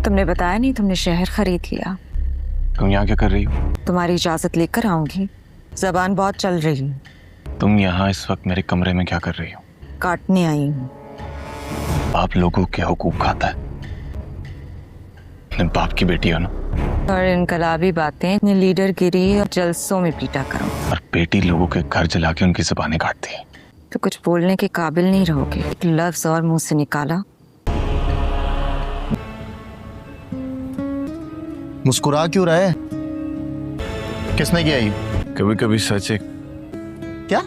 तुमने बताया नहीं तुमने शहर खरीद लिया। तुम यहाँ क्या कर रही हो? तुम्हारी इजाजत लेकर आऊंगी। जबान बहुत चल रही है। तुम यहाँ इस वक्त मेरे कमरे में क्या कर रही हो? काटने आई हूँ। बाप लोगों के हुकूक खाता है। तुम बाप की बेटी हो ना। और इनकलाबी बातें अपने लीडर गिरी और जलसों में पीटा करो। और बेटी लोगों के घर जला के उनकी ज़बानें काटती है। तो कुछ बोलने के काबिल नहीं रहोगे। एक लफ्ज और मुंह से निकाला। मुस्कुरा क्यों रहा है? किसने किया ये? कभी कभी सच एक क्या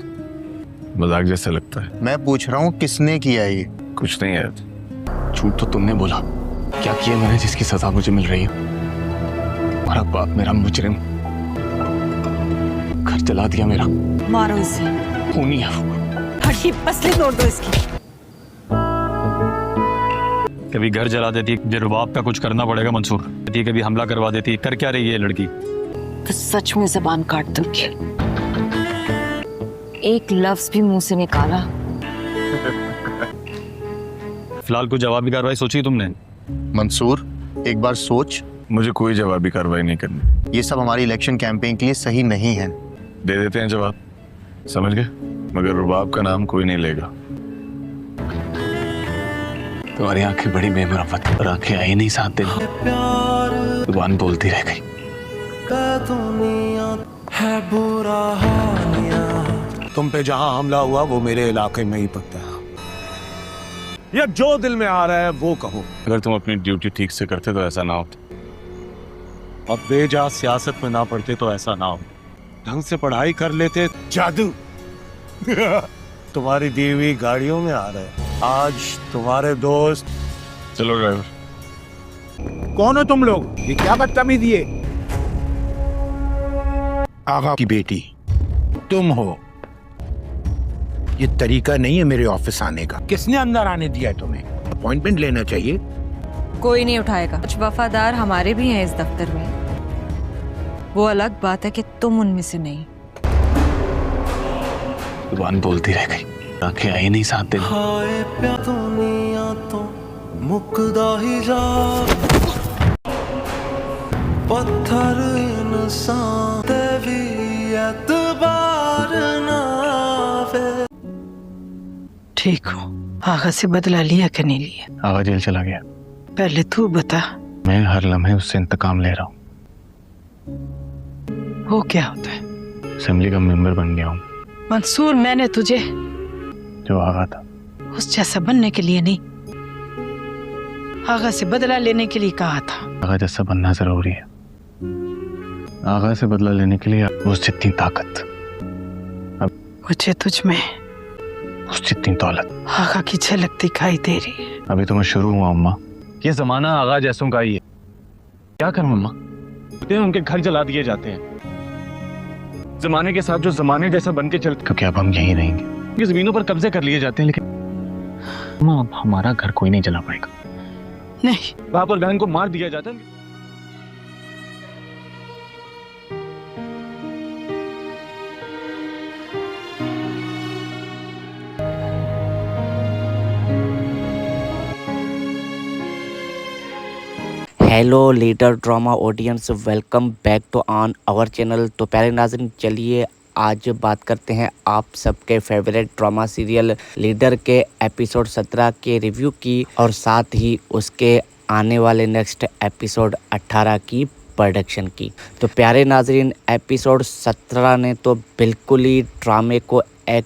मजाक जैसा लगता है। मैं पूछ रहा हूँ किसने किया ये? कुछ नहीं यार, झूठ तो तुमने बोला। क्या किया मैंने जिसकी सजा मुझे मिल रही है? हमारा बाप मेरा मुजरिम, घर जला दिया मेरा। मारो इसे। खूनी है वो। हड्डी पसली तोड़ दो इसकी। कभी घर जला देती, रुबाब का कुछ करना पड़ेगा मंसूर। कभी हमला करवा देती। कर क्या रही है लड़की? तो सच में जबान काट दूंगी। एक लफ्ज भी मुंह से निकाला। फिलहाल कोई जवाबी कार्रवाई सोची तुमने? मंसूर, एक बार सोच। मुझे कोई जवाबी कार्रवाई नहीं करनी। ये सब हमारी इलेक्शन कैंपेन के लिए सही नहीं है। दे देते हैं जवाब, समझ गए? मगर रुबाब का नाम कोई नहीं लेगा। तुम्हारी आंखें बड़ी बेमुरव्वत और आंखें आई नहीं साथ देना। जुबान बोलती रह गई। तुम पे जहां हमला हुआ वो मेरे इलाके में ही पड़ता है। या जो दिल में आ रहा है वो कहो। अगर तुम अपनी ड्यूटी ठीक से करते तो ऐसा ना होता। अब बेजा सियासत में ना पड़ते तो ऐसा ना हो। ढंग से पढ़ाई कर लेते। जादू तुम्हारी दी हुई गाड़ियों में आ रहे। आज तुम्हारे दोस्त। चलो ड्राइवर। कौन हो तुम लोग? ये क्या बदतमीजी है? आगा की बेटी तुम हो। ये तरीका नहीं है मेरे ऑफिस आने का। किसने अंदर आने दिया है तुम्हें? अपॉइंटमेंट लेना चाहिए। कोई नहीं उठाएगा। कुछ वफादार हमारे भी हैं इस दफ्तर में। वो अलग बात है कि तुम उनमें से नहीं। जुबान बोलती रह गई, आंखें आई नहीं साथ देना। पत्थर इंसान ठीक हो? आगा से बदला लिया कि नहीं लिया? आगा जेल चला गया। पहले तू बता। मैं हर लम्हे उससे इंतकाम ले रहा हूँ। वो क्या होता है? असेंबली का मेंबर बन गया हूँ। मंसूर, मैंने तुझे जो आगा था उस जैसा बनने के लिए नहीं, आगा से बदला लेने के लिए कहा था। आगा जैसा बनना जरूरी है। आगा से बदला लेने के लिए उस जितनी ताकत, मुझे तुझ में उस जितनी दौलत। आगा की झलक दिखाई दे रही है। अभी तो मैं शुरू हुआ अम्मा। ये जमाना आगा जैसों का ही है। क्या करूं अम्मा? उनके घर जला दिए जाते हैं। जमाने के साथ जो जमाने जैसा बन के चलते, क्योंकि अब हम यहीं रहेंगे। ये जमीनों पर कब्जे कर लिए जाते हैं, लेकिन अम्मा अब हमारा घर कोई नहीं जला पाएगा। नहीं, बाप और बहन को मार दिया जाता है। Hello leader drama audience, welcome back to on our channel. तो प्यारे नाज़रीन, चलिए आज बात करते हैं आप सबके फेवरेट ड्रामा सीरियल लीडर के एपिसोड 17 के रिव्यू की, और साथ ही उसके आने वाले नेक्स्ट एपिसोड 18 की प्रोडक्शन की। तो प्यारे नाज़रीन, एपिसोड 17 ने तो बिल्कुल ही ड्रामे को एक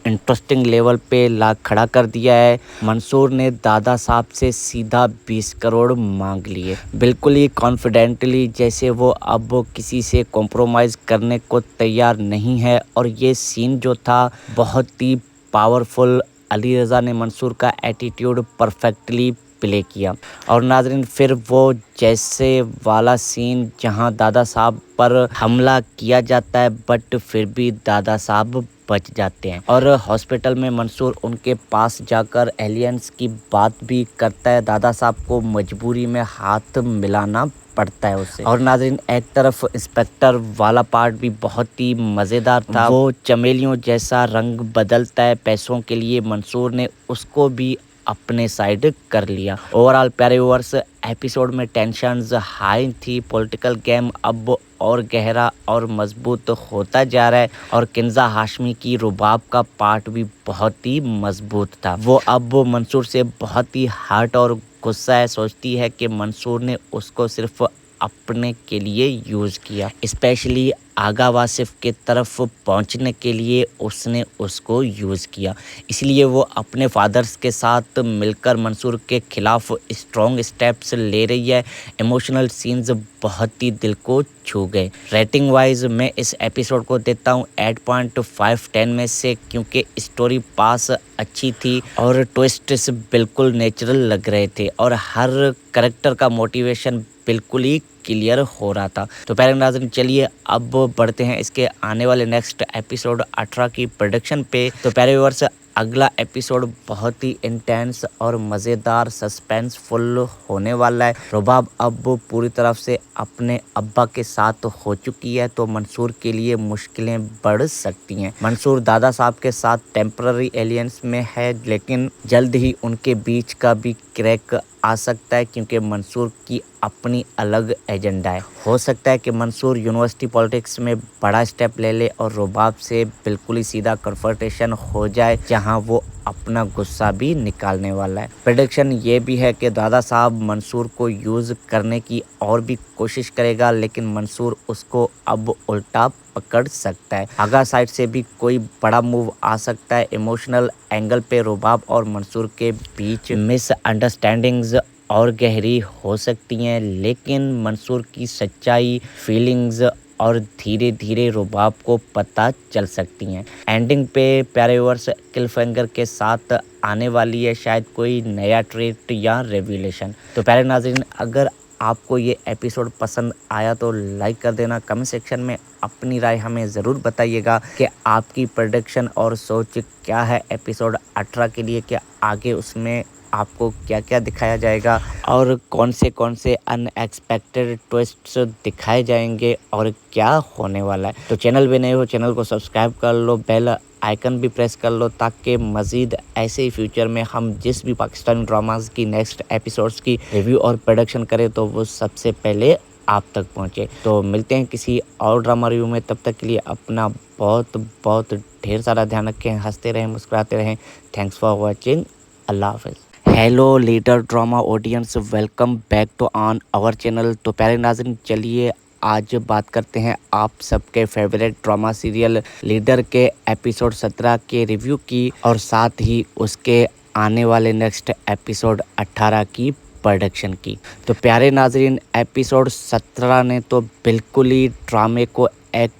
इंटरेस्टिंग लेवल पे ला खड़ा कर दिया है। मंसूर ने दादा साहब से सीधा 20 करोड़ मांग लिए, बिल्कुल ही कॉन्फिडेंटली, जैसे वो अब किसी से कॉम्प्रोमाइज़ करने को तैयार नहीं है। और ये सीन जो था बहुत ही पावरफुल। अली रज़ा ने मंसूर का एटीट्यूड परफेक्टली प्ले किया। और नाज़रीन, फिर वो जैसे वाला सीन जहां दादा साहब पर हमला किया जाता है, बट फिर भी दादा साहब बच जाते हैं। और हॉस्पिटल में मंसूर उनके पास जाकर एलियंस की बात भी करता है। दादा साहब को मजबूरी में हाथ मिलाना पड़ता है उससे। और नाज़रीन, एक तरफ इंस्पेक्टर वाला पार्ट भी बहुत ही मज़ेदार था। वो चमेलियों जैसा रंग बदलता है पैसों के लिए। मंसूर ने उसको भी अपने साइड कर लिया। ओवरऑल प्यारे व्यूअर्स, एपिसोड में टेंशन्स हाई थी, पॉलिटिकल गेम अब और गहरा और मजबूत होता जा रहा है और किंजा हाशमी की रुबाब का पार्ट भी बहुत ही मजबूत था। वो अब मंसूर से बहुत ही हर्ट और गुस्सा है, सोचती है कि मंसूर ने उसको सिर्फ अपने के लिए यूज़ किया, स्पेशली आगा वासिफ के तरफ पहुंचने के लिए उसने उसको यूज़ किया। इसलिए वो अपने फादर्स के साथ मिलकर मंसूर के खिलाफ स्ट्रॉन्ग स्टेप्स ले रही है। इमोशनल सीन्स बहुत ही दिल को छू गए। रेटिंग वाइज मैं इस एपिसोड को देता हूँ 8.5 10 में से, क्योंकि स्टोरी पास अच्छी थी और ट्विस्ट्स बिल्कुल नेचुरल लग रहे थे और हर कैरेक्टर का मोटिवेशन बिल्कुल ही क्लियर हो रहा था। तो प्यारे नाज़रीन, चलिए अब बढ़ते हैं इसके आने वाले नेक्स्ट एपिसोड 18 की प्रोडक्शन पे। तो प्यारे व्यूअर्स, अगला एपिसोड बहुत ही इंटेंस और मज़ेदार सस्पेंसफुल होने वाला है। रुबाब अब पूरी तरफ से अपने अब्बा के साथ हो चुकी है, तो मंसूर के लिए मुश्किलें बढ़ सकती हैं। मंसूर दादा साहब के साथ टेम्पररी एलियंस में है, लेकिन जल्द ही उनके बीच का भी क्रैक आ सकता है, क्योंकि मंसूर की अपनी अलग एजेंडा है। हो सकता है कि मंसूर यूनिवर्सिटी पॉलिटिक्स में बड़ा स्टेप ले ले और रुबाब से बिल्कुल ही सीधा कन्फ्रंटेशन हो जाए, जहां वो अपना गुस्सा भी निकालने वाला है। प्रेडिक्शन ये भी है कि दादा साहब मंसूर को यूज़ करने की और भी कोशिश करेगा, लेकिन मंसूर उसको अब उल्टा पकड़ सकता है। आगा साइड से भी कोई बड़ा मूव आ सकता है। इमोशनल एंगल पे रुबाब और मंसूर के बीच मिसअंडरस्टैंडिंग्स और गहरी हो सकती हैं, लेकिन मंसूर की सच्चाई, फीलिंग्स और धीरे धीरे रुबाब को पता चल सकती हैं। एंडिंग पे प्यारे व्यूअर्स क्लिफहैंगर के साथ आने वाली है शायद कोई नया ट्रेट या रेवलेशन। तो प्यारे नाज़रीन, अगर आपको ये एपिसोड पसंद आया तो लाइक कर देना। कमेंट सेक्शन में अपनी राय हमें ज़रूर बताइएगा कि आपकी प्रेडिक्शन और सोच क्या है एपिसोड 18 के लिए, कि आगे उसमें आपको क्या क्या दिखाया जाएगा और कौन से अनएक्सपेक्टेड ट्विस्ट्स दिखाए जाएंगे और क्या होने वाला है। तो चैनल पे नए हो, चैनल को सब्सक्राइब कर लो, बेल आइकन भी प्रेस कर लो, ताकि मज़ीद ऐसे ही फ्यूचर में हम जिस भी पाकिस्तानी ड्रामाज की नेक्स्ट एपिसोड्स की रिव्यू और प्रोडक्शन करें तो वो सबसे पहले आप तक पहुंचे। तो मिलते हैं किसी और ड्रामा रिव्यू में, तब तक के लिए अपना बहुत बहुत ढेर सारा ध्यान रखें, हंसते रहें, मुस्कुराते रहें। Thanks for watching. अल्लाह हाफ़िज़। Hello leader drama audience, welcome back to on our channel. तो प्यारे नाज़रीन, चलिए आज बात करते हैं आप सबके फेवरेट ड्रामा सीरियल लीडर के एपिसोड 17 के रिव्यू की और साथ ही उसके आने वाले नेक्स्ट एपिसोड 18 की प्रोडक्शन की। तो प्यारे नाज़रीन, एपिसोड 17 ने तो बिल्कुल ही ड्रामे को एक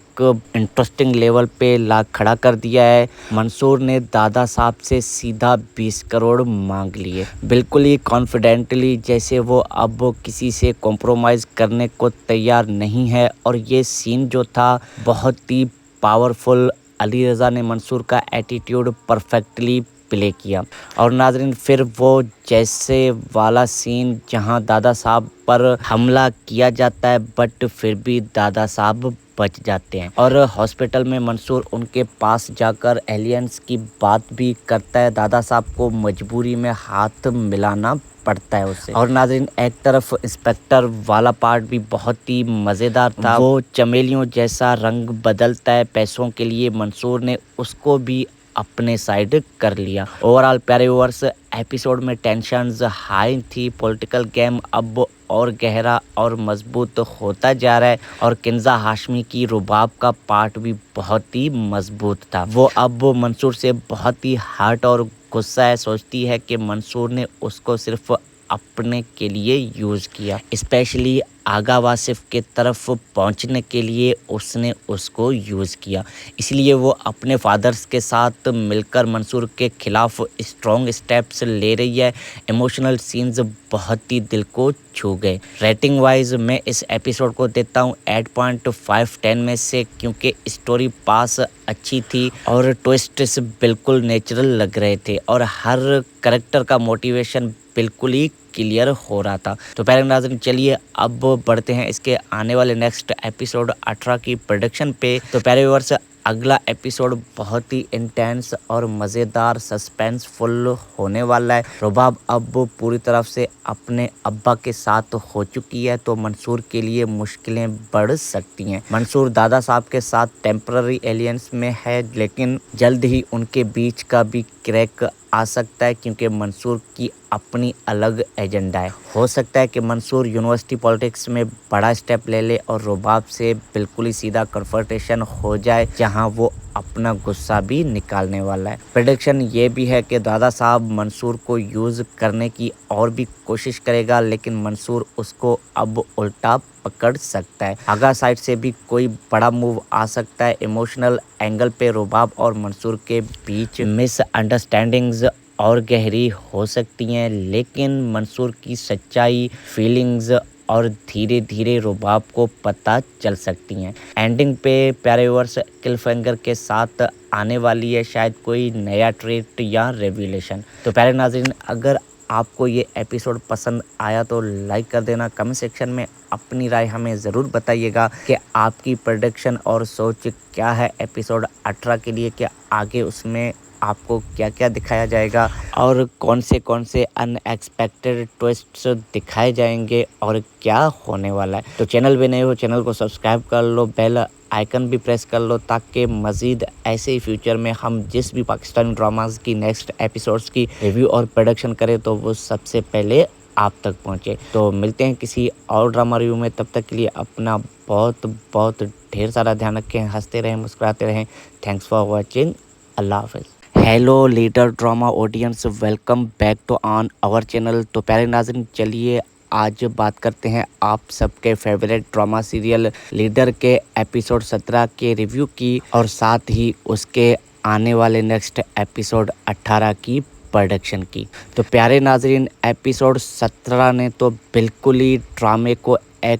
इंटरेस्टिंग लेवल पे ला खड़ा कर दिया है। मंसूर ने दादा साहब से सीधा 20 करोड़ मांग लिए, बिल्कुल ही कॉन्फिडेंटली, जैसे वो अब किसी से कॉम्प्रोमाइज़ करने को तैयार नहीं है। और ये सीन जो था बहुत ही पावरफुल, अली रज़ा ने मंसूर का एटीट्यूड परफेक्टली प्ले किया। और नाज़रीन, फिर वो जैसे वाला सीन जहां दादा साहब पर हमला किया जाता है, बट फिर भी दादा साहब बच जाते हैं और हॉस्पिटल में मंसूर उनके पास जाकर एलियंस की बात भी करता है। दादा साहब को मजबूरी में हाथ मिलाना पड़ता है उससे। और नाज़रीन, एक तरफ इंस्पेक्टर वाला पार्ट भी बहुत ही मज़ेदार था। वो चमेलियों जैसा रंग बदलता है पैसों के लिए, मंसूर ने उसको भी अपने साइड कर लिया। ओवरऑल प्यारे व्यूअर्स, एपिसोड में टेंशन्स हाई थी, पॉलिटिकल गेम अब और गहरा और मजबूत होता जा रहा है और किंजा हाशमी की रुबाब का पार्ट भी बहुत ही मजबूत था। वो अब मंसूर से बहुत ही हर्ट और गुस्सा है, सोचती है कि मंसूर ने उसको सिर्फ अपने के लिए यूज़ किया, स्पेशली आगा वासिफ के तरफ पहुंचने के लिए उसने उसको यूज़ किया। इसलिए वो अपने फादर्स के साथ मिलकर मंसूर के खिलाफ स्ट्रॉन्ग स्टेप्स ले रही है। इमोशनल सीन्स बहुत ही दिल को छू गए। रेटिंग वाइज मैं इस एपिसोड को देता हूँ 8.5 10 में से, क्योंकि स्टोरी पास अच्छी थी और ट्विस्ट्स बिल्कुल नेचुरल लग रहे थे और हर कैरेक्टर का मोटिवेशन बिल्कुल ही क्लियर हो रहा था। तो प्यारे नाज़रीन, चलिए अब बढ़ते हैं इसके आने वाले नेक्स्ट एपिसोड 18 की प्रोडक्शन पे। तो प्यारे व्यूअर्स, अगला एपिसोड बहुत ही इंटेंस और मज़ेदार सस्पेंसफुल होने वाला है। रुबाब अब पूरी तरफ से अपने अब्बा के साथ हो चुकी है तो मंसूर के लिए मुश्किलें बढ़ सकती हैं। मंसूर दादा साहब के साथ टेम्पररी एलियंस में है, लेकिन जल्द ही उनके बीच का भी क्रैक आ सकता है क्योंकि मंसूर की अपनी अलग एजेंडा है। हो सकता है कि मंसूर यूनिवर्सिटी पॉलिटिक्स में बड़ा स्टेप ले ले और रुबाब से बिल्कुल ही सीधा कन्फ्रंटेशन हो जाए, जहां वो अपना गुस्सा भी निकालने वाला है। प्रेडिक्शन ये भी है कि दादा साहब मंसूर को यूज़ करने की और भी कोशिश करेगा, लेकिन मंसूर उसको अब उल्टा पकड़ सकता है। आगा साइड से भी कोई बड़ा मूव आ सकता है। इमोशनल एंगल पे रुबाब और मंसूर के बीच मिसअंडरस्टैंडिंग्स और गहरी हो सकती हैं, लेकिन मंसूर की सच्चाई, फीलिंग्स और धीरे धीरे रुबाब को पता चल सकती हैं। एंडिंग पे प्यारे व्यूअर्स क्लिफहैंगर के साथ आने वाली है शायद कोई नया ट्रेट या रेवलेशन। तो प्यारे नाज़रीन, अगर आपको ये एपिसोड पसंद आया तो लाइक कर देना। कमेंट सेक्शन में अपनी राय हमें ज़रूर बताइएगा कि आपकी प्रेडिक्शन और सोच क्या है एपिसोड 18 के लिए, कि आगे उसमें आपको क्या क्या दिखाया जाएगा और कौन से अनएक्सपेक्टेड ट्विस्ट्स दिखाए जाएंगे और क्या होने वाला है। तो चैनल पे नए हो, चैनल को सब्सक्राइब कर लो, बेल आइकन भी प्रेस कर लो, ताकि मज़ीद ऐसे ही फ्यूचर में हम जिस भी पाकिस्तानी ड्रामाज की नेक्स्ट एपिसोड्स की रिव्यू और प्रोडक्शन करें तो वो सबसे पहले आप तक पहुंचे। तो मिलते हैं किसी और ड्रामा रिव्यू में, तब तक के लिए अपना बहुत बहुत ढेर सारा ध्यान रखें, हंसते रहें, मुस्कुराते रहें। Thanks for watching. अल्लाह हाफ़िज़। Hello leader drama audience, welcome back to on our channel. तो प्यारे नाज़रीन, चलिए आज बात करते हैं आप सबके फेवरेट ड्रामा सीरियल लीडर के एपिसोड 17 के रिव्यू की और साथ ही उसके आने वाले नेक्स्ट एपिसोड 18 की प्रोडक्शन की। तो प्यारे नाज़रीन, एपिसोड 17 ने तो बिल्कुल ही ड्रामे को एक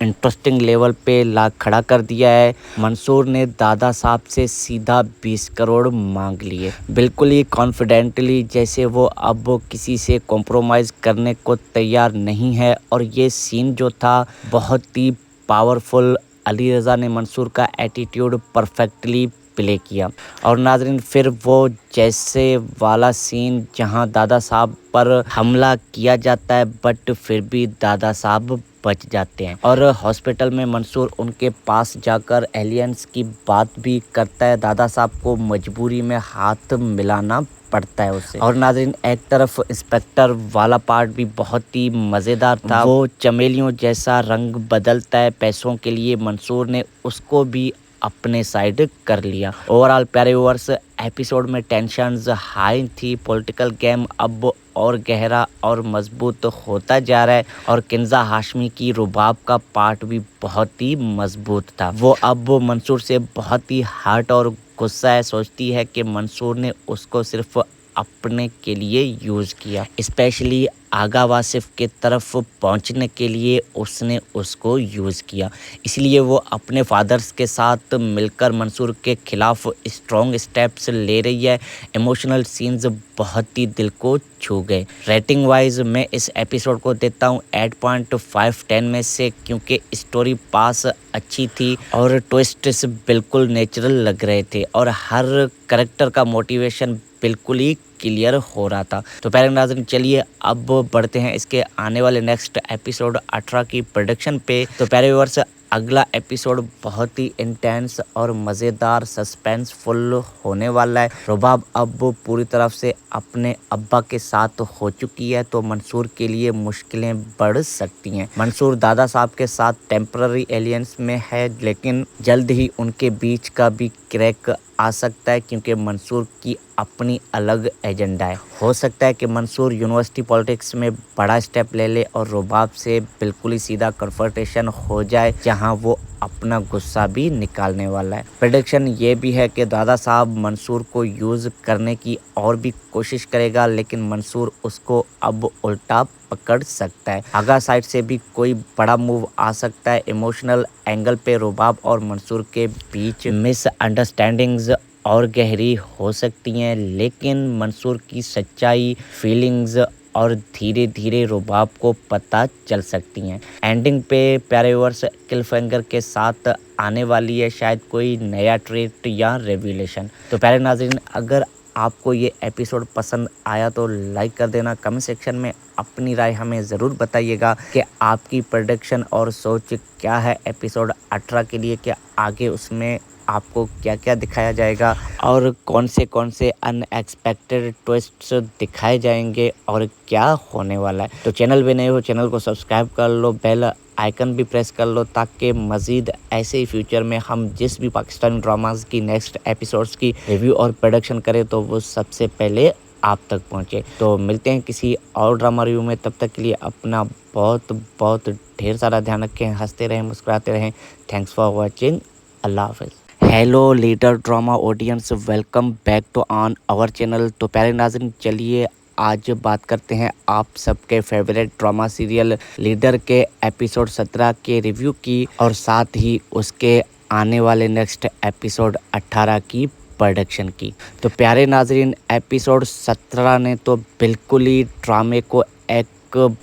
इंटरेस्टिंग लेवल पे ला खड़ा कर दिया है। मंसूर ने दादा साहब से सीधा 20 करोड़ मांग लिए, बिल्कुल ही कॉन्फिडेंटली, जैसे वो अब किसी से कॉम्प्रोमाइज़ करने को तैयार नहीं है। और ये सीन जो था बहुत ही पावरफुल। अली रज़ा ने मंसूर का एटीट्यूड परफेक्टली प्ले किया। और नाज़रीन, फिर वो जैसे वाला सीन जहां दादा साहब पर हमला किया जाता है बट फिर भी दादा साहब बच जाते हैं और हॉस्पिटल में मंसूर उनके पास जाकर एलियंस की बात भी करता है। दादा साहब को मजबूरी में हाथ मिलाना पड़ता है उससे। और नाज़रीन, एक तरफ इंस्पेक्टर वाला पार्ट भी बहुत ही मज़ेदार था। वो चमेलियों जैसा रंग बदलता है पैसों के लिए, मंसूर ने उसको भी अपने साइड कर लिया। ओवरऑल प्यारे व्यूअर्स, एपिसोड में टेंशन्स हाई थी। पॉलिटिकल गेम अब और गहरा और मजबूत होता जा रहा है और किंजा हाशमी की रुबाब का पार्ट भी बहुत ही मजबूत था। वो अब मंसूर से बहुत ही हर्ट और गुस्सा है, सोचती है कि मंसूर ने उसको सिर्फ अपने के लिए यूज़ किया, स्पेशली आगा वासिफ के तरफ पहुंचने के लिए उसने उसको यूज़ किया। इसलिए वो अपने फादर्स के साथ मिलकर मंसूर के खिलाफ स्ट्रॉन्ग स्टेप्स ले रही है। इमोशनल सीन्स बहुत ही दिल को छू गए। रेटिंग वाइज मैं इस एपिसोड को देता हूँ 8.5 10 में से, क्योंकि स्टोरी पास अच्छी थी और ट्विस्ट्स बिल्कुल नेचुरल लग रहे थे और हर कैरेक्टर का मोटिवेशन बिल्कुल ही क्लियर हो रहा था। तो प्यारे नाज़रीन, चलिए अब बढ़ते हैं इसके आने वाले नेक्स्ट एपिसोड 18 की प्रोडक्शन पे। तो प्यारे व्यूअर्स, अगला एपिसोड बहुत ही इंटेंस और मज़ेदार सस्पेंसफुल होने वाला है। रुबाब अब पूरी तरफ से अपने अब्बा के साथ हो चुकी है तो मंसूर के लिए मुश्किलें बढ़ सकती हैं। मंसूर दादा साहब के साथ टेम्पररी एलियंस में है, लेकिन जल्द ही उनके बीच का भी क्रैक आ सकता है क्योंकि मंसूर की अपनी अलग एजेंडा है। हो सकता है कि मंसूर यूनिवर्सिटी पॉलिटिक्स में बड़ा स्टेप ले ले और रुबाब से बिल्कुल ही सीधा कन्फ्रंटेशन हो जाए, जहां वो अपना गुस्सा भी निकालने वाला है। प्रेडिक्शन ये भी है कि दादा साहब मंसूर को यूज़ करने की और भी कोशिश करेगा, लेकिन मंसूर उसको अब उल्टा पकड़ सकता है। आगा साइड से भी कोई बड़ा मूव आ सकता है। इमोशनल एंगल पे रुबाब और मंसूर के बीच मिसअंडरस्टैंडिंग्स और गहरी हो सकती हैं, लेकिन मंसूर की सच्चाई, फीलिंग्स और धीरे धीरे रुबाब को पता चल सकती हैं। एंडिंग पे प्यारे व्यूअर्स क्लिफहैंगर के साथ आने वाली है शायद कोई नया ट्रेट या रेवलेशन। तो प्यारे नाज़रीन, अगर आपको ये एपिसोड पसंद आया तो लाइक कर देना। कमेंट सेक्शन में अपनी राय हमें ज़रूर बताइएगा कि आपकी प्रेडिक्शन और सोच क्या है एपिसोड 18 के लिए, कि आगे उसमें आपको क्या क्या दिखाया जाएगा और कौन से अनएक्सपेक्टेड ट्विस्ट्स दिखाए जाएंगे और क्या होने वाला है। तो चैनल पे नए हो, चैनल को सब्सक्राइब कर लो, बेल आइकन भी प्रेस कर लो, ताकि मज़ीद ऐसे ही फ्यूचर में हम जिस भी पाकिस्तानी ड्रामाज की नेक्स्ट एपिसोड्स की रिव्यू और प्रोडक्शन करें तो वो सबसे पहले आप तक पहुंचे। तो मिलते हैं किसी और ड्रामा रिव्यू में, तब तक के लिए अपना बहुत बहुत ढेर सारा ध्यान रखें, हंसते रहें, मुस्कुराते रहें। Thanks for watching. अल्लाह हाफ़िज़। Hello leader drama audience, welcome back to on our channel. तो प्यारे नाज़रीन, चलिए आज बात करते हैं आप सबके फेवरेट ड्रामा सीरियल लीडर के एपिसोड 17 के रिव्यू की और साथ ही उसके आने वाले नेक्स्ट एपिसोड 18 की प्रोडक्शन की। तो प्यारे नाज़रीन, एपिसोड 17 ने तो बिल्कुल ही ड्रामे को एक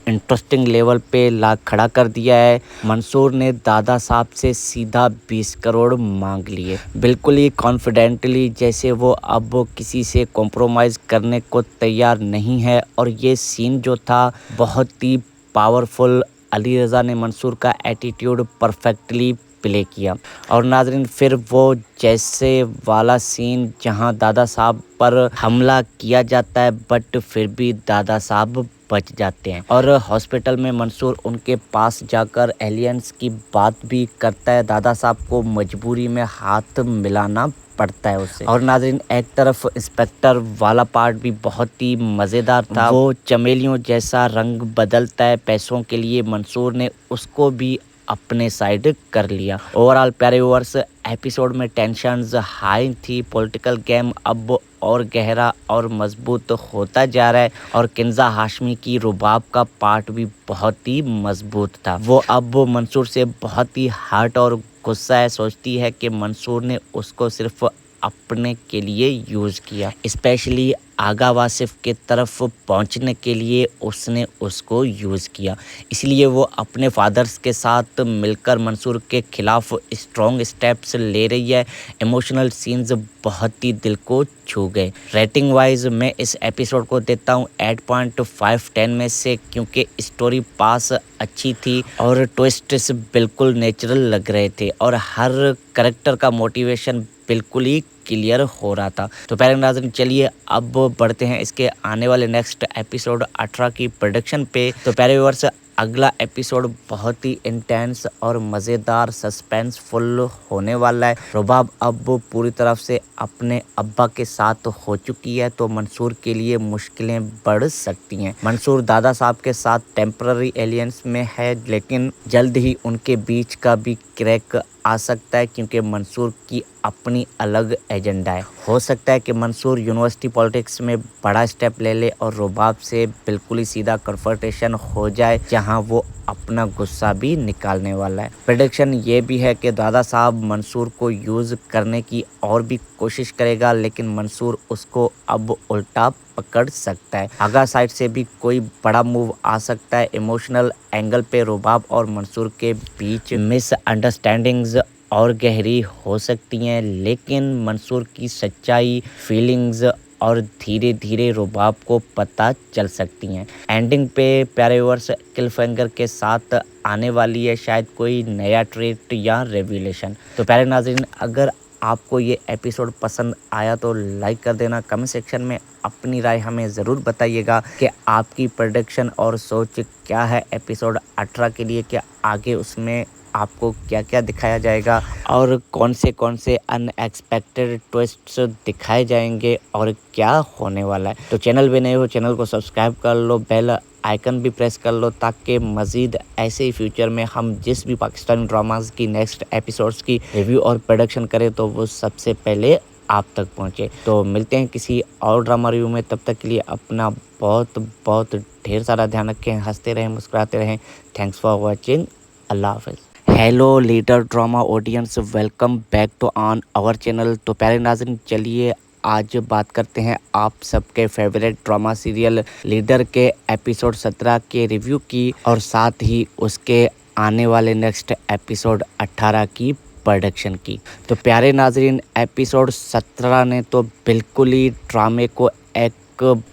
इंटरेस्टिंग लेवल पे ला खड़ा कर दिया है। मंसूर ने दादा साहब से सीधा 20 करोड़ मांग लिए, बिल्कुल ही कॉन्फिडेंटली, जैसे वो अब किसी से कॉम्प्रोमाइज़ करने को तैयार नहीं है। और ये सीन जो था बहुत ही पावरफुल, अली रज़ा ने मंसूर का एटीट्यूड परफेक्टली प्ले किया। और नाज़रीन, फिर वो जैसे वाला सीन जहां दादा साहब पर हमला किया जाता है बट फिर भी दादा साहब बच जाते हैं और हॉस्पिटल में मंसूर उनके पास जाकर एलियंस की बात भी करता है। दादा साहब को मजबूरी में हाथ मिलाना पड़ता है उससे। और नाज़रीन, एक तरफ इंस्पेक्टर वाला पार्ट भी बहुत ही मज़ेदार था। वो चमेलियों जैसा रंग बदलता है पैसों के लिए, मंसूर ने उसको भी अपने साइड कर लिया। ओवरऑल प्यारे व्यूअर्स, एपिसोड में टेंशन्स हाई थी। पॉलिटिकल गेम अब और गहरा और मजबूत होता जा रहा है और किंजा हाशमी की रुबाब का पार्ट भी बहुत ही मजबूत था। वो अब मंसूर से बहुत ही हर्ट और गुस्सा है, सोचती है कि मंसूर ने उसको सिर्फ अपने के लिए यूज़ किया, स्पेशली आगा वासिफ के तरफ पहुंचने के लिए उसने उसको यूज़ किया। इसलिए वो अपने फादर्स के साथ मिलकर मंसूर के खिलाफ स्ट्रॉन्ग स्टेप्स ले रही है। इमोशनल सीन्स बहुत ही दिल को छू गए। रेटिंग वाइज मैं इस एपिसोड को देता हूँ 8.5 10 में से, क्योंकि स्टोरी पास अच्छी थी और ट्विस्ट्स बिल्कुल नेचुरल लग रहे थे और हर कैरेक्टर का मोटिवेशन बिल्कुल ही क्लियर हो रहा था। तो प्यारे नाज़रीन, चलिए अब बढ़ते हैं इसके आने वाले नेक्स्ट एपिसोड 18 की प्रोडक्शन पे। तो प्यारे व्यूअर्स, अगला एपिसोड बहुत ही इंटेंस और मज़ेदार सस्पेंसफुल होने वाला है। रुबाब अब पूरी तरफ से अपने अब्बा के साथ हो चुकी है, तो मंसूर के लिए मुश्किलें बढ़ सकती हैं। मंसूर दादा साहब के साथ टेम्पररी एलियंस में है, लेकिन जल्द ही उनके बीच का भी क्रैक आ सकता है, क्योंकि मंसूर की अपनी अलग एजेंडा है। हो सकता है कि मंसूर यूनिवर्सिटी पॉलिटिक्स में बड़ा स्टेप ले ले और रुबाब से बिल्कुल ही सीधा कन्फ्रंटेशन हो जाए, जहां वो अपना गुस्सा भी निकालने वाला है। प्रेडिक्शन ये भी है कि दादा साहब मंसूर को यूज़ करने की और भी कोशिश करेगा, लेकिन मंसूर उसको अब उल्टा पकड़ सकता है। आगा साइड से भी कोई बड़ा मूव आ सकता है। इमोशनल एंगल पे रुबाब और मंसूर के बीच मिसअंडरस्टैंडिंग्स और गहरी हो सकती हैं, लेकिन मंसूर की सच्चाई, फीलिंग्स और धीरे धीरे रुबाब को पता चल सकती हैं। एंडिंग पे प्यारे व्यूअर्स क्लिफहैंगर के साथ आने वाली है शायद कोई नया ट्रेट या रेवलेशन। तो प्यारे नाज़रीन, अगर आपको ये एपिसोड पसंद आया तो लाइक कर देना। कमेंट सेक्शन में अपनी राय हमें ज़रूर बताइएगा कि आपकी प्रेडिक्शन और सोच क्या है एपिसोड 18 के लिए, कि आगे उसमें आपको क्या क्या दिखाया जाएगा और कौन से अनएक्सपेक्टेड ट्विस्ट्स दिखाए जाएंगे और क्या होने वाला है। तो चैनल पे नए हो, चैनल को सब्सक्राइब कर लो, बेल आइकन भी प्रेस कर लो, ताकि मज़ीद ऐसे ही फ्यूचर में हम जिस भी पाकिस्तानी ड्रामाज की नेक्स्ट एपिसोड्स की रिव्यू और प्रोडक्शन करें तो वो सबसे पहले आप तक पहुंचे। तो मिलते हैं किसी और ड्रामा रिव्यू में, तब तक के लिए अपना बहुत बहुत ढेर सारा ध्यान रखें, हंसते रहें, मुस्कुराते रहें। Thanks for watching. अल्लाह हाफ़िज़। Hello leader drama audience, welcome back to on our channel. तो प्यारे नाज़रीन, चलिए आज बात करते हैं आप सबके फेवरेट ड्रामा सीरियल लीडर के एपिसोड 17 के रिव्यू की और साथ ही उसके आने वाले नेक्स्ट एपिसोड 18 की प्रोडक्शन की। तो प्यारे नाजरीन, एपिसोड 17 ने तो बिल्कुल ही ड्रामे को एक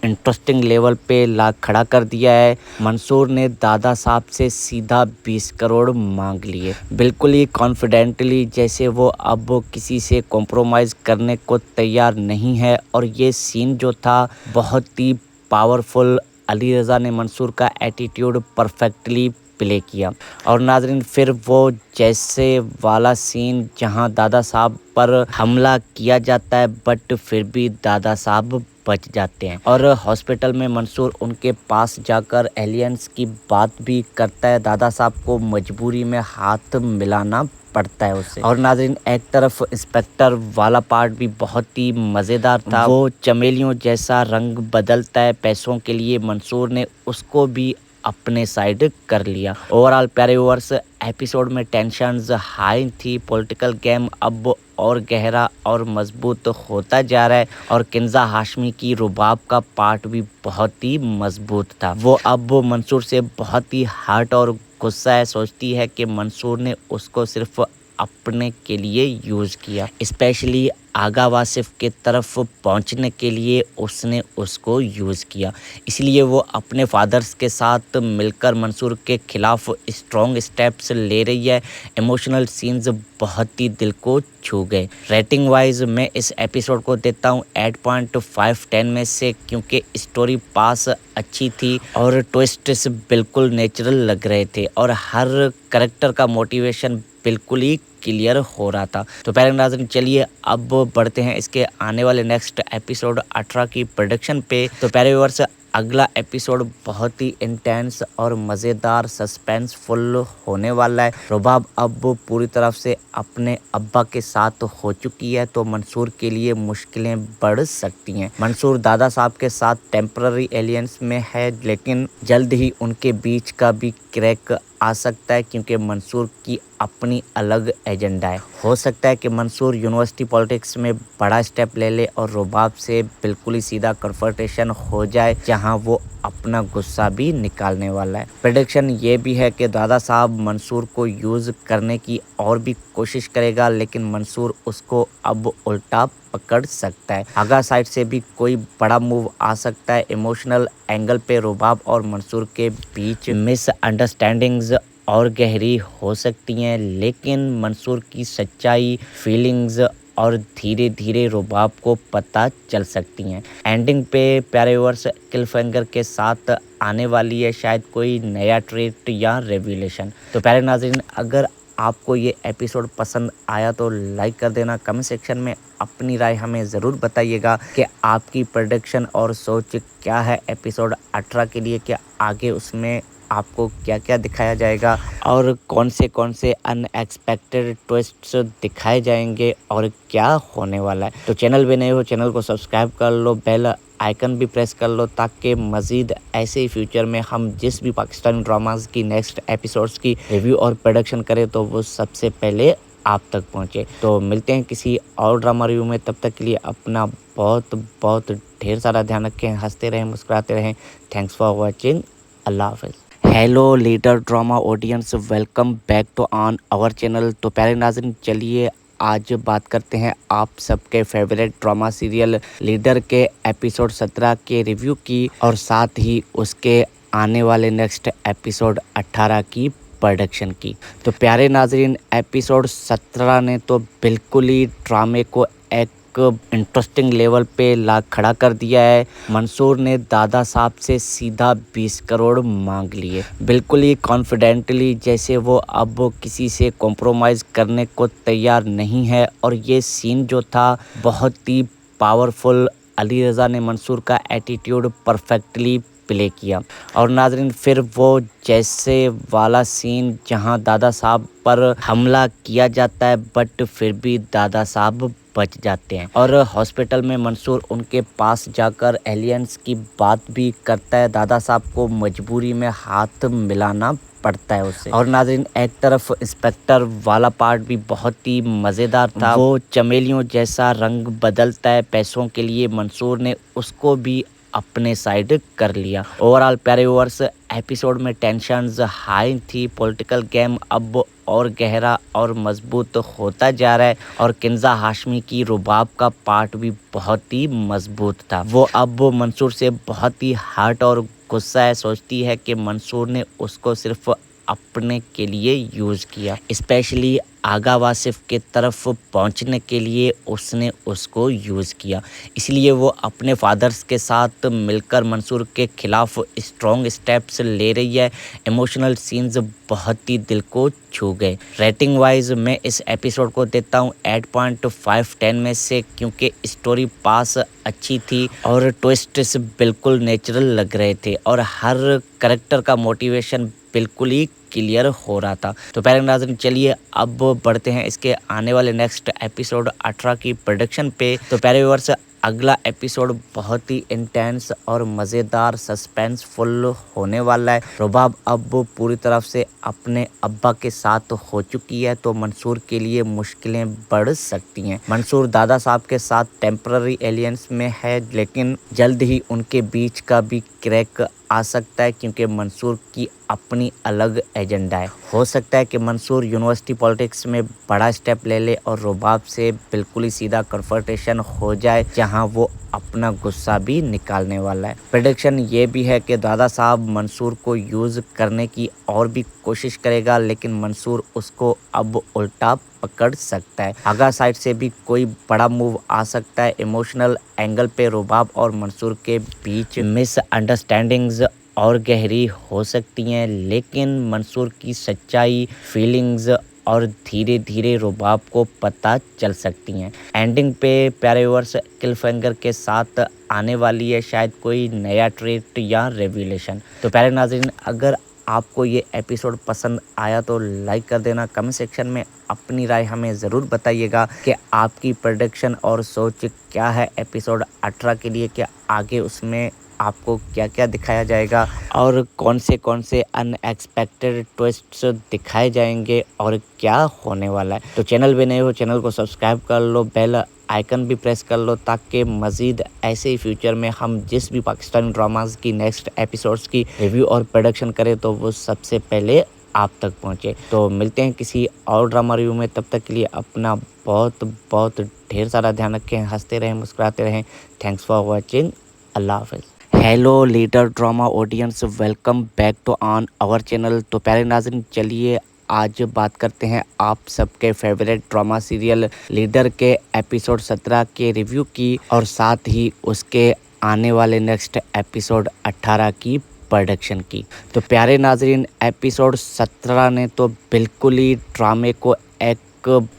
इंटरेस्टिंग लेवल पे ला खड़ा कर दिया है। मंसूर ने दादा साहब से सीधा 20 करोड़ मांग लिए, बिल्कुल ही कॉन्फिडेंटली, जैसे वो अब किसी से कॉम्प्रोमाइज़ करने को तैयार नहीं है। और ये सीन जो था बहुत ही पावरफुल, अली रज़ा ने मंसूर का एटीट्यूड परफेक्टली प्ले किया। और नाजरीन, फिर वो जैसे वाला सीन जहां दादा साहब पर हमला किया जाता है बट फिर भी दादा साहब बच जाते हैं और हॉस्पिटल में मंसूर उनके पास जाकर एलियंस की बात भी करता है। दादा साहब को मजबूरी में हाथ मिलाना पड़ता है उससे। और नाज़रीन, एक तरफ इंस्पेक्टर वाला पार्ट भी बहुत ही मज़ेदार था। वो चमेलियों जैसा रंग बदलता है पैसों के लिए, मंसूर ने उसको भी अपने साइड कर लिया। ओवरऑल प्यारे व्यूअर्स, एपिसोड में टेंशन्स हाई थी। पॉलिटिकल गेम अब और गहरा और मजबूत होता जा रहा है और किंजा हाशमी की रुबाब का पार्ट भी बहुत ही मजबूत था। वो अब मंसूर से बहुत ही हर्ट और गुस्सा है, सोचती है कि मंसूर ने उसको सिर्फ अपने के लिए यूज़ किया, स्पेशली आगा वासिफ के तरफ पहुंचने के लिए उसने उसको यूज़ किया। इसलिए वो अपने फादर्स के साथ मिलकर मंसूर के खिलाफ स्ट्रॉन्ग स्टेप्स ले रही है। इमोशनल सीन्स बहुत ही दिल को छू गए। रेटिंग वाइज मैं इस एपिसोड को देता हूँ 8.5 10 में से, क्योंकि स्टोरी पास अच्छी थी और ट्विस्ट्स बिल्कुल नेचुरल लग रहे थे और हर कैरेक्टर का मोटिवेशन बिल्कुल ही क्लियर हो रहा था। तो प्यारे नाज़रीन, चलिए अब बढ़ते हैं इसके आने वाले नेक्स्ट एपिसोड 18 की प्रोडक्शन पे। तो प्यारे व्यूअर्स, अगला एपिसोड बहुत ही इंटेंस और मज़ेदार सस्पेंसफुल होने वाला है। रुबाब अब पूरी तरफ से अपने अब्बा के साथ हो चुकी है, तो मंसूर के लिए मुश्किलें बढ़ सकती हैं। मंसूर दादा साहब के साथ टेम्पररी एलियंस में है, लेकिन जल्द ही उनके बीच का भी क्रैक आ सकता है, क्योंकि मंसूर की अपनी अलग एजेंडा है। हो सकता है कि मंसूर यूनिवर्सिटी पॉलिटिक्स में बड़ा स्टेप ले ले और रुबाब से बिल्कुल ही सीधा कन्फ्रंटेशन हो जाए, जहां वो अपना गुस्सा भी निकालने वाला है। प्रेडिक्शन ये भी है कि दादा साहब मंसूर को यूज़ करने की और भी कोशिश करेगा, लेकिन मंसूर उसको अब उल्टा पकड़ सकता है। आगा साइड से भी कोई बड़ा मूव आ सकता है। इमोशनल एंगल पे रुबाब और मंसूर के बीच मिसअंडरस्टैंडिंग्स और गहरी हो सकती हैं, लेकिन मंसूर की सच्चाई, फीलिंग्स और धीरे धीरे रुबाब को पता चल सकती हैं। एंडिंग पे प्यारे व्यूअर्स क्लिफहैंगर के साथ आने वाली है शायद कोई नया ट्रेट या रेवलेशन। तो प्यारे नाज़रीन, अगर आपको ये एपिसोड पसंद आया तो लाइक कर देना। कमेंट सेक्शन में अपनी राय हमें ज़रूर बताइएगा कि आपकी प्रेडिक्शन और सोच क्या है एपिसोड 18 के लिए, कि आगे उसमें आपको क्या क्या दिखाया जाएगा और कौन से अनएक्सपेक्टेड ट्विस्ट्स दिखाए जाएंगे और क्या होने वाला है। तो चैनल पे नए हो, चैनल को सब्सक्राइब कर लो, बेल आइकन भी प्रेस कर लो, ताकि मज़ीद ऐसे ही फ्यूचर में हम जिस भी पाकिस्तानी ड्रामाज की नेक्स्ट एपिसोड्स की रिव्यू और प्रोडक्शन करें तो वो सबसे पहले आप तक पहुंचे। तो मिलते हैं किसी और ड्रामा रिव्यू में, तब तक के लिए अपना बहुत बहुत ढेर सारा ध्यान रखें, हंसते रहें, मुस्कुराते रहें। Thanks for watching. अल्लाह हाफ़िज़। Hello leader drama audience, welcome back to on our channel. तो प्यारे नाज़रीन, चलिए आज बात करते हैं आप सबके फेवरेट ड्रामा सीरियल लीडर के एपिसोड 17 के रिव्यू की और साथ ही उसके आने वाले नेक्स्ट एपिसोड 18 की प्रोडक्शन की। तो प्यारे नाज़रीन, एपिसोड 17 ने तो बिल्कुल ही ड्रामे को एक इंटरेस्टिंग लेवल पे ला खड़ा कर दिया है। मंसूर ने दादा साहब से सीधा 20 करोड़ मांग लिए, बिल्कुल ही कॉन्फिडेंटली, जैसे वो अब किसी से कॉम्प्रोमाइज़ करने को तैयार नहीं है। और ये सीन जो था बहुत ही पावरफुल, अली रज़ा ने मंसूर का एटीट्यूड परफेक्टली प्ले किया। और नाजरीन, फिर वो जैसे वाला सीन जहां दादा साहब पर हमला किया जाता है बट फिर भी दादा साहब बच जाते हैं और हॉस्पिटल में मंसूर उनके पास जाकर एलियंस की बात भी करता है। दादा साहब को मजबूरी में हाथ मिलाना पड़ता है उसे। और नाज़रीन, एक तरफ इंस्पेक्टर वाला पार्ट भी बहुत ही मज़ेदार था। वो चमेलियों जैसा रंग बदलता है पैसों के लिए, मंसूर ने उसको भी अपने साइड कर लिया। ओवरऑल प्यारे व्यूअर्स, एपिसोड में टेंशन्स हाई थी। पॉलिटिकल गेम अब और गहरा और मजबूत होता जा रहा है और किंजा हाशमी की रुबाब का पार्ट भी बहुत ही मजबूत था। वो अब मंसूर से बहुत ही हर्ट और गुस्सा है। सोचती है कि मंसूर ने उसको सिर्फ अपने के लिए यूज़ किया, स्पेशली आगा वासिफ के तरफ पहुंचने के लिए उसने उसको यूज़ किया। इसलिए वो अपने फादर्स के साथ मिलकर मंसूर के खिलाफ स्ट्रॉन्ग स्टेप्स ले रही है। इमोशनल सीन्स बहुत ही दिल को छू गए। रेटिंग वाइज मैं इस एपिसोड को देता हूँ 8.5 10 में से, क्योंकि स्टोरी पास अच्छी थी और ट्विस्ट्स बिल्कुल नेचुरल लग रहे थे और हर कैरेक्टर का मोटिवेशन बिल्कुल ही क्लियर हो रहा था। तो प्यारे नाज़रीन, चलिए अब बढ़ते हैं इसके आने वाले नेक्स्ट एपिसोड 18 की प्रोडक्शन पे। तो प्यारे व्यूअर्स, अगला एपिसोड बहुत ही इंटेंस और मज़ेदार सस्पेंसफुल होने वाला है। रुबाब अब पूरी तरफ से अपने अब्बा के साथ हो चुकी है, तो मंसूर के लिए मुश्किलें बढ़ सकती हैं। मंसूर दादा साहब के साथ टेम्पररी एलियंस में है, लेकिन जल्द ही उनके बीच का भी क्रैक आ सकता है, क्योंकि मंसूर की अपनी अलग एजेंडा है। हो सकता है कि मंसूर यूनिवर्सिटी पॉलिटिक्स में बड़ा स्टेप ले ले और रुबाब से बिल्कुल ही सीधा कन्फ्रंटेशन हो जाए, जहां वो अपना गुस्सा भी निकालने वाला है। प्रेडिक्शन ये भी है कि दादा साहब मंसूर को यूज़ करने की और भी कोशिश करेगा, लेकिन मंसूर उसको अब उल्टा पकड़ सकता है। आगा साइड से भी कोई बड़ा मूव आ सकता है। इमोशनल एंगल पे रुबाब और मंसूर के बीच मिसअंडरस्टैंडिंग्स और गहरी हो सकती हैं, लेकिन मंसूर की सच्चाई, फीलिंग्स और धीरे धीरे रुबाब को पता चल सकती हैं। एंडिंग पे प्यारे व्यूअर्स क्लिफहैंगर के साथ आने वाली है शायद कोई नया ट्रेट या रेवलेशन। तो प्यारे नाज़रीन, अगर आपको ये एपिसोड पसंद आया तो लाइक कर देना। कमेंट सेक्शन में अपनी राय हमें ज़रूर बताइएगा कि आपकी प्रेडिक्शन और सोच क्या है एपिसोड 18 के लिए, कि आगे उसमें आपको क्या क्या दिखाया जाएगा और कौन से अनएक्सपेक्टेड ट्विस्ट्स दिखाए जाएंगे और क्या होने वाला है। तो चैनल पे नए हो, चैनल को सब्सक्राइब कर लो, बेल आइकन भी प्रेस कर लो, ताकि मज़ीद ऐसे ही फ्यूचर में हम जिस भी पाकिस्तानी ड्रामाज की नेक्स्ट एपिसोड्स की रिव्यू और प्रोडक्शन करें तो वो सबसे पहले आप तक पहुँचे। तो मिलते हैं किसी और ड्रामा रिव्यू में, तब तक के लिए अपना बहुत बहुत ढेर सारा ध्यान रखें, हंसते रहें, मुस्कुराते रहें। Thanks for watching. अल्लाह हाफ़िज़। Hello leader drama audience, welcome back to on our channel. तो प्यारे नाज़रीन, चलिए आज बात करते हैं आप सबके फेवरेट ड्रामा सीरियल लीडर के एपिसोड 17 के रिव्यू की और साथ ही उसके आने वाले नेक्स्ट एपिसोड 18 की प्रोडक्शन की। तो प्यारे नाज़रीन, एपिसोड 17 ने तो बिल्कुल ही ड्रामे को एक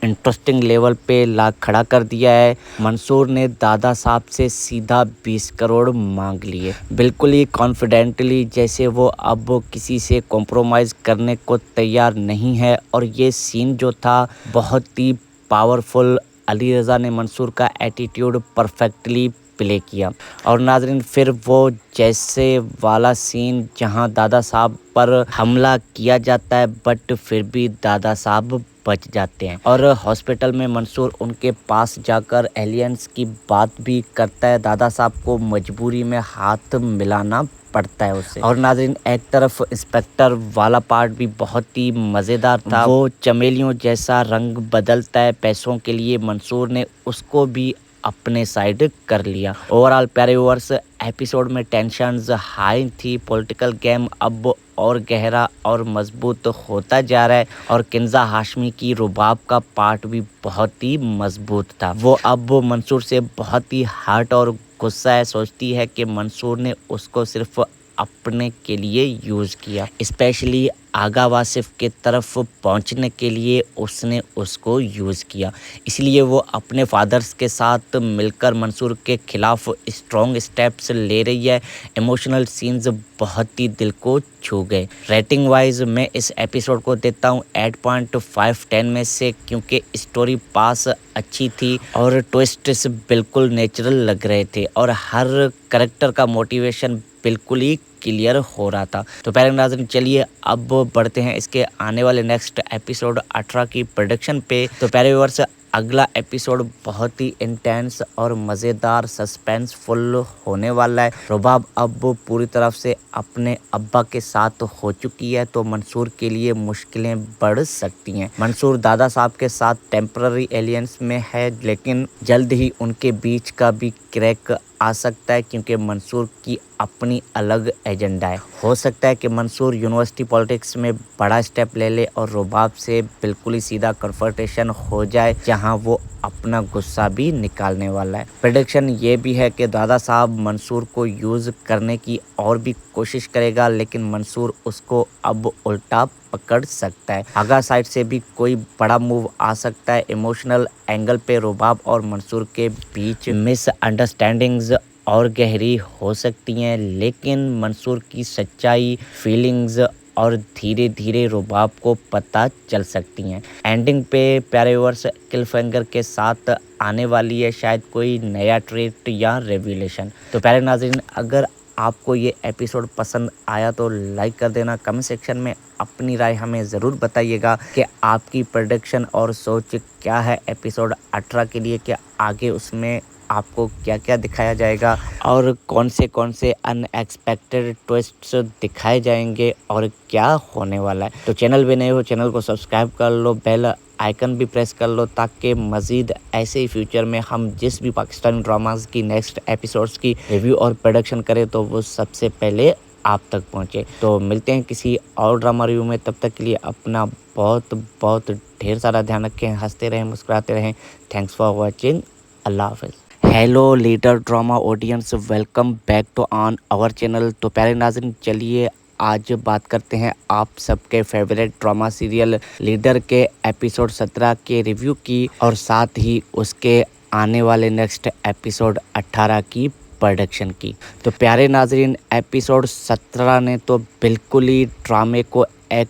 इंटरेस्टिंग लेवल पे ला खड़ा कर दिया है। मंसूर ने दादा साहब से सीधा 20 करोड़ मांग लिए, बिल्कुल ही कॉन्फिडेंटली, जैसे वो अब किसी से कॉम्प्रोमाइज़ करने को तैयार नहीं है। और ये सीन जो था बहुत ही पावरफुल। अली रज़ा ने मंसूर का एटीट्यूड परफेक्टली प्ले किया। और नाज़रीन, फिर वो जैसे वाला सीन जहां दादा साहब पर हमला किया जाता है, बट फिर भी दादा साहब बच जाते हैं और हॉस्पिटल में मंसूर उनके पास जाकर एलियंस की बात भी करता है। दादा साहब को मजबूरी में हाथ मिलाना पड़ता है उसे। और नाज़रीन, एक तरफ इंस्पेक्टर वाला पार्ट भी बहुत ही मज़ेदार था। वो चमेलियों जैसा रंग बदलता है पैसों के लिए, मंसूर ने उसको भी अपने साइड कर लिया। ओवरऑल प्यारे व्यूअर्स, एपिसोड में टेंशन्स हाई थी। पॉलिटिकल गेम अब और गहरा और मजबूत होता जा रहा है और किंजा हाशमी की रुबाब का पार्ट भी बहुत ही मजबूत था। वो अब मंसूर से बहुत ही हर्ट और गुस्सा है। सोचती है कि मंसूर ने उसको सिर्फ अपने के लिए यूज़ किया, स्पेशली आगा वासिफ के तरफ पहुंचने के लिए उसने उसको यूज़ किया। इसलिए वो अपने फादर्स के साथ मिलकर मंसूर के खिलाफ स्ट्रॉन्ग स्टेप्स ले रही है। इमोशनल सीन्स बहुत ही दिल को छू गए। रेटिंग वाइज मैं इस एपिसोड को देता हूँ 8.5 10 में से, क्योंकि स्टोरी पास अच्छी थी और ट्विस्ट्स बिल्कुल नेचुरल लग रहे थे और हर कैरेक्टर का मोटिवेशन बिल्कुल ही क्लियर हो रहा था। तो प्यारे नाज़रीन चलिए अब बढ़ते हैं इसके आने वाले नेक्स्ट एपिसोड 18 की प्रोडक्शन पे। तो प्यारे व्यूअर्स अगला एपिसोड बहुत ही इंटेंस और मज़ेदार सस्पेंसफुल होने वाला है। रुबाब अब पूरी तरफ से अपने अब्बा के साथ हो चुकी है तो मंसूर के लिए मुश्किलें बढ़ सकती हैं। मंसूर दादा साहब के साथ टेम्पररी एलियंस में है लेकिन जल्द ही उनके बीच का भी क्रैक आ सकता है क्योंकि मंसूर की अपनी अलग एजेंडा है। हो सकता है कि मंसूर यूनिवर्सिटी पॉलिटिक्स में बड़ा स्टेप ले ले और रुबाब से बिल्कुल ही सीधा कन्फ्रंटेशन हो जाए जहां वो अपना गुस्सा भी निकालने वाला है। प्रेडिक्शन ये भी है कि दादा साहब मंसूर को यूज़ करने की और भी कोशिश करेगा लेकिन मंसूर उसको अब उल्टा पकड़ सकता है। आगा साइड से भी कोई बड़ा मूव आ सकता है। इमोशनल एंगल पे रुबाब और मंसूर के बीच मिसअंडरस्टैंडिंग्स और गहरी हो सकती हैं लेकिन मंसूर की सच्चाई फीलिंग्स और धीरे धीरे रुबाब को पता चल सकती हैं। एंडिंग पे प्यारे व्यूअर्स क्लिफहैंगर के साथ आने वाली है शायद कोई नया ट्रेट या रेवलेशन। तो प्यारे नाज़रीन अगर आपको ये एपिसोड पसंद आया तो लाइक कर देना। कमेंट सेक्शन में अपनी राय हमें ज़रूर बताइएगा कि आपकी प्रेडिक्शन और सोच क्या है एपिसोड 18 के लिए, कि आगे उसमें आपको क्या क्या दिखाया जाएगा और कौन से अनएक्सपेक्टेड ट्विस्ट्स दिखाए जाएंगे और क्या होने वाला है। तो चैनल भी नए हो चैनल को सब्सक्राइब कर लो, बेल आइकन भी प्रेस कर लो ताकि मज़ीद ऐसे ही फ्यूचर में हम जिस भी पाकिस्तानी ड्रामास की नेक्स्ट एपिसोड्स की रिव्यू और प्रोडक्शन करें तो वो सबसे पहले आप तक पहुंचे। तो मिलते हैं किसी और ड्रामा रिव्यू में, तब तक के लिए अपना बहुत बहुत ढेर सारा ध्यान रखें, हंसते रहें, मुस्कुराते रहें। Thanks for watching. अल्लाह हाफ़िज़। Hello leader drama audience, welcome back to on our channel. तो प्यारे नाज़रीन चलिए आज बात करते हैं आप सबके फेवरेट ड्रामा सीरियल लीडर के एपिसोड 17 के रिव्यू की और साथ ही उसके आने वाले नेक्स्ट एपिसोड 18 की प्रोडक्शन की। तो प्यारे नाज़रीन एपिसोड 17 ने तो बिल्कुल ही ड्रामे को एक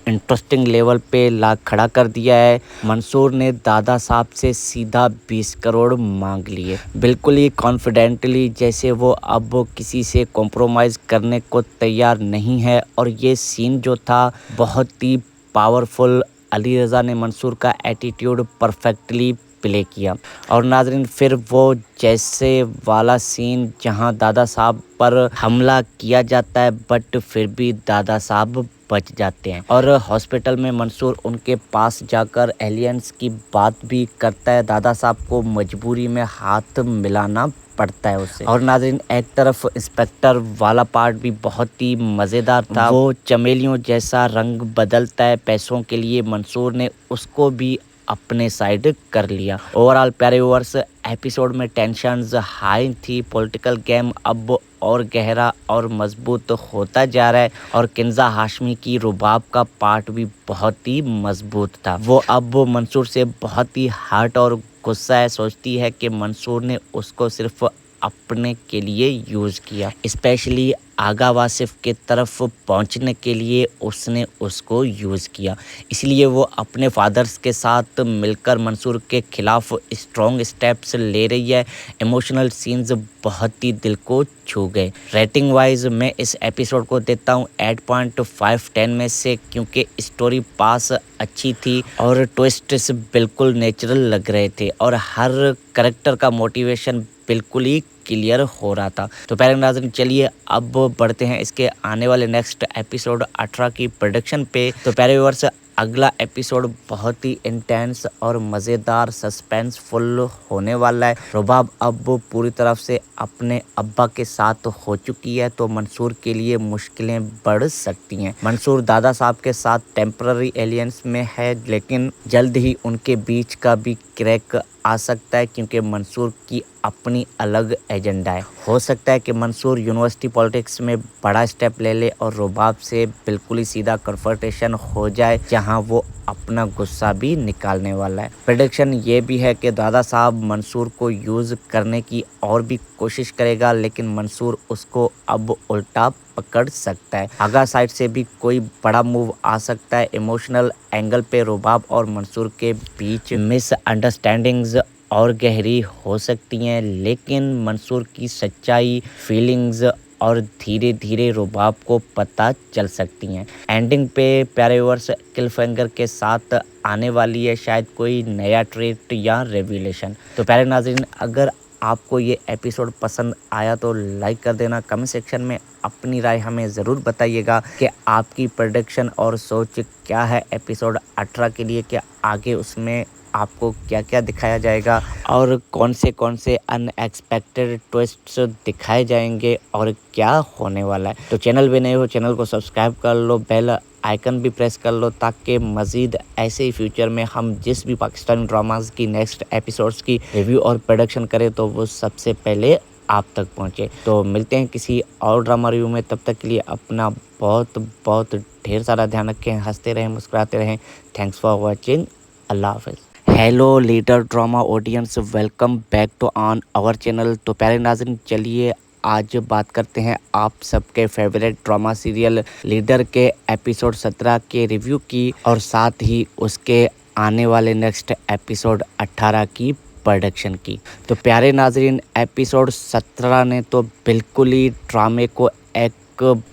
इंटरेस्टिंग लेवल पे ला खड़ा कर दिया है। मंसूर ने दादा साहब से सीधा 20 करोड़ मांग लिए, बिल्कुल ही कॉन्फिडेंटली, जैसे वो अब किसी से कॉम्प्रोमाइज़ करने को तैयार नहीं है। और ये सीन जो था बहुत ही पावरफुल, अली रज़ा ने मंसूर का एटीट्यूड परफेक्टली प्ले किया। और नाज़रीन फिर वो जैसे वाला सीन जहां दादा साहब पर हमला किया जाता है बट फिर भी दादा साहब बच जाते हैं और हॉस्पिटल में मंसूर उनके पास जाकर एलियंस की बात भी करता है। दादा साहब को मजबूरी में हाथ मिलाना पड़ता है उससे। और नाज़रीन एक तरफ इंस्पेक्टर वाला पार्ट भी बहुत ही मज़ेदार था। वो चमेलियों जैसा रंग बदलता है पैसों के लिए, मंसूर ने उसको भी अपने साइड कर लिया। ओवरऑल प्यारे व्यूअर्स एपिसोड में टेंशन्स हाई थी, पॉलिटिकल गेम अब और गहरा और मजबूत होता जा रहा है और किंजा हाशमी की रुबाब का पार्ट भी बहुत ही मजबूत था। वो अब मंसूर से बहुत ही हर्ट और गुस्सा है, सोचती है कि मंसूर ने उसको सिर्फ अपने के लिए यूज़ किया, स्पेशली आगा वासिफ के तरफ पहुंचने के लिए उसने उसको यूज़ किया। इसलिए वो अपने फादर्स के साथ मिलकर मंसूर के खिलाफ स्ट्रॉन्ग स्टेप्स ले रही है। इमोशनल सीन्स बहुत ही दिल को छू गए। रेटिंग वाइज मैं इस एपिसोड को देता हूँ 8.5/10 में से, क्योंकि स्टोरी पास अच्छी थी और ट्विस्ट्स बिल्कुल नेचुरल लग रहे थे और हर कैरेक्टर का मोटिवेशन बिल्कुल ही क्लियर हो रहा था। तो प्यारे नाज़रीन चलिए अब बढ़ते हैं इसके आने वाले नेक्स्ट एपिसोड 18 की प्रोडक्शन पे। तो प्यारे व्यूअर्स अगला एपिसोड बहुत ही इंटेंस और मज़ेदार सस्पेंसफुल होने वाला है। रुबाब अब पूरी तरफ से अपने अब्बा के साथ हो चुकी है तो मंसूर के लिए मुश्किलें बढ़ सकती हैं। मंसूर दादा साहब के साथ टेम्पररी एलियंस में है लेकिन जल्द ही उनके बीच का भी क्रैक आ सकता है क्योंकि मंसूर की अपनी अलग एजेंडा है। हो सकता है कि मंसूर यूनिवर्सिटी पॉलिटिक्स में बड़ा स्टेप ले ले और रुबाब से बिल्कुल ही सीधा कन्फ्रंटेशन हो जाए जहां वो अपना गुस्सा भी निकालने वाला है। प्रेडिक्शन ये भी है कि दादा साहब मंसूर को यूज़ करने की और भी कोशिश करेगा लेकिन मंसूर उसको अब उल्टा पकड़ सकता है। आगा साइड से भी कोई बड़ा मूव आ सकता है। इमोशनल एंगल पे रुबाब और मंसूर के बीच मिसअंडरस्टैंडिंग्स और गहरी हो सकती हैं लेकिन मंसूर की सच्चाई फीलिंग्स اور دھیرے دھیرے رباب کو پتہ چل سکتی ہیں۔ اینڈنگ پہ پیارے ورس کلف ہینگر کے ساتھ آنے والی ہے شاید کوئی نیا ٹریٹ یا ریویلیشن۔ تو پیارے ناظرین، اگر آپ کو یہ ایپیسوڈ پسند آیا تو لائک کر دینا، کمنٹ سیکشن میں اپنی رائے ہمیں ضرور بتائیے گا کہ آپ کی پریڈکشن اور سوچ کیا ہے ایپیسوڈ 18 کے لیے، کہ آگے اس میں آپ کو کیا کیا دکھایا جائے گا اور کون سے ان ایکسپیکٹڈ ٹویسٹس دکھائے جائیں گے اور کیا ہونے والا ہے۔ تو چینل بھی نئے ہو چینل کو سبسکرائب کر لو، بیل آئیکن بھی پریس کر لو تاکہ مزید ایسے ہی فیوچر میں ہم جس بھی پاکستانی ڈراماز کی نیکسٹ ایپیسوڈز کی ریویو اور پروڈکشن کریں تو وہ سب سے پہلے آپ تک پہنچے۔ تو ملتے ہیں کسی اور ڈرامہ ریویو میں، تب تک کے لیے اپنا بہت بہت ڈھیر سارا دھیان رکھیں، ہنستے رہیں، مسکراتے رہیں۔ تھینکس فار واچنگ، اللہ حافظ۔ Hello leader drama audience, welcome back to on our channel. تو پیارے ناظرین، چلیے آج بات کرتے ہیں آپ سب کے فیوریٹ ڈراما سیریل لیڈر کے ایپیسوڈ 17 کے ریویو کی، اور ساتھ ہی اس کے آنے والے نیکسٹ ایپیسوڈ 18 کی پروڈکشن کی۔ تو پیارے ناظرین، ایپیسوڈ 17 نے تو بالکل ہی ڈرامے کو ایک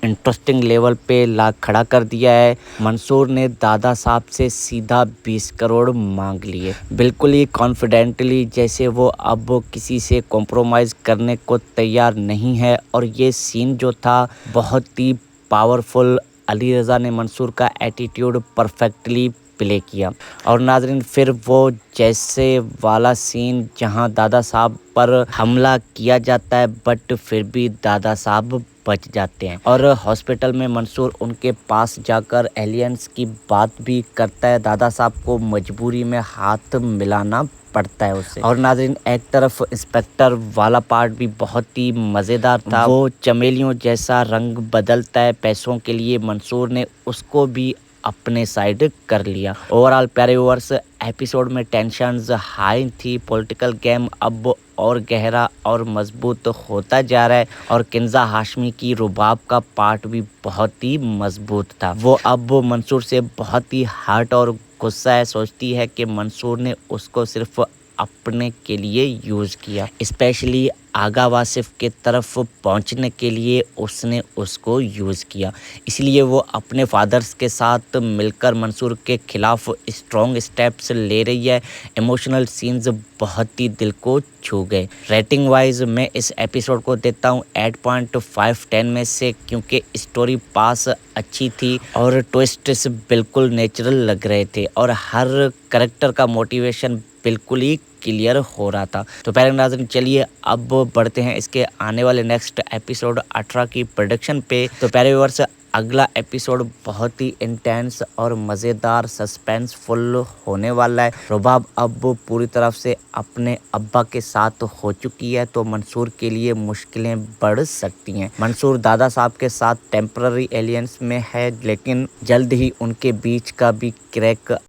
انٹرسٹنگ لیول پہ لا کھڑا کر دیا ہے۔ منصور نے دادا صاحب سے سیدھا 20 کروڑ مانگ لیے، بالکل ہی کانفیڈنٹلی، جیسے وہ اب کسی سے کمپرومائز کرنے کو تیار نہیں ہے۔ اور یہ سین جو تھا بہت ہی پاورفل، علی رضا نے منصور کا ایٹیٹیوڈ پرفیکٹلی پلے کیا۔ اور ناظرین، پھر وہ جیسے والا سین جہاں دادا صاحب پر حملہ کیا جاتا ہے بٹ پھر بھی دادا صاحب بچ جاتے ہیں، اور ہاسپٹل میں منصور ان کے پاس جا کر ایلینز کی بات بھی کرتا ہے، دادا صاحب کو مجبوری میں ہاتھ ملانا پڑتا ہے اسے۔ اور ناظرین، ایک طرف انسپیکٹر والا پارٹ بھی بہت ہی مزیدار تھا، وہ چمیلیوں جیسا رنگ بدلتا ہے پیسوں کے لیے، منصور نے اس کو بھی اپنے سائیڈ کر لیا۔ اوورآل پیارے ویورز، ایپیسوڈ میں ٹینشنز ہائی تھی، پولیٹیکل گیم اب اور گہرا اور مضبوط ہوتا جا رہا ہے، اور کنزا ہاشمی کی رباب کا پارٹ بھی بہت ہی مضبوط تھا۔ وہ اب منصور سے بہت ہی ہارٹ اور غصہ ہے، سوچتی ہے کہ منصور نے اس کو صرف اپنے کے لیے یوز کیا، اسپیشلی آغا واصف کے طرف پہنچنے کے لیے اس نے اس کو یوز کیا۔ اس لیے وہ اپنے فادرز کے ساتھ مل کر منصور کے خلاف اسٹرانگ اسٹیپس لے رہی ہے۔ ایموشنل سینز بہت ہی دل کو چھو گئے۔ ریٹنگ وائز میں اس ایپیسوڈ کو دیتا ہوں 8.5/10 میں سے، کیونکہ اسٹوری پاس اچھی تھی اور ٹویسٹس بالکل نیچرل لگ رہے تھے، اور ہر کریکٹر کا موٹیویشن بالکل ہی کلیئر ہو رہا تھا۔ تو پیارے ناظرین، چلیے اب بڑھتے ہیں اس کے آنے والے نیکسٹ ایپیسوڈ 18 کی پروڈکشن پہ۔ تو پیارے ویورز، اگلا ایپیسوڈ بہت ہی انٹینس اور مزیدار سسپینس فل ہونے والا ہے۔ رباب اب پوری طرف سے اپنے ابا کے ساتھ ہو چکی ہے، تو منصور کے لیے مشکلیں بڑھ سکتی ہیں۔ منصور دادا صاحب کے ساتھ ٹیمپرری ایلینس میں ہے، لیکن جلد ہی ان کے بیچ کا بھی کریک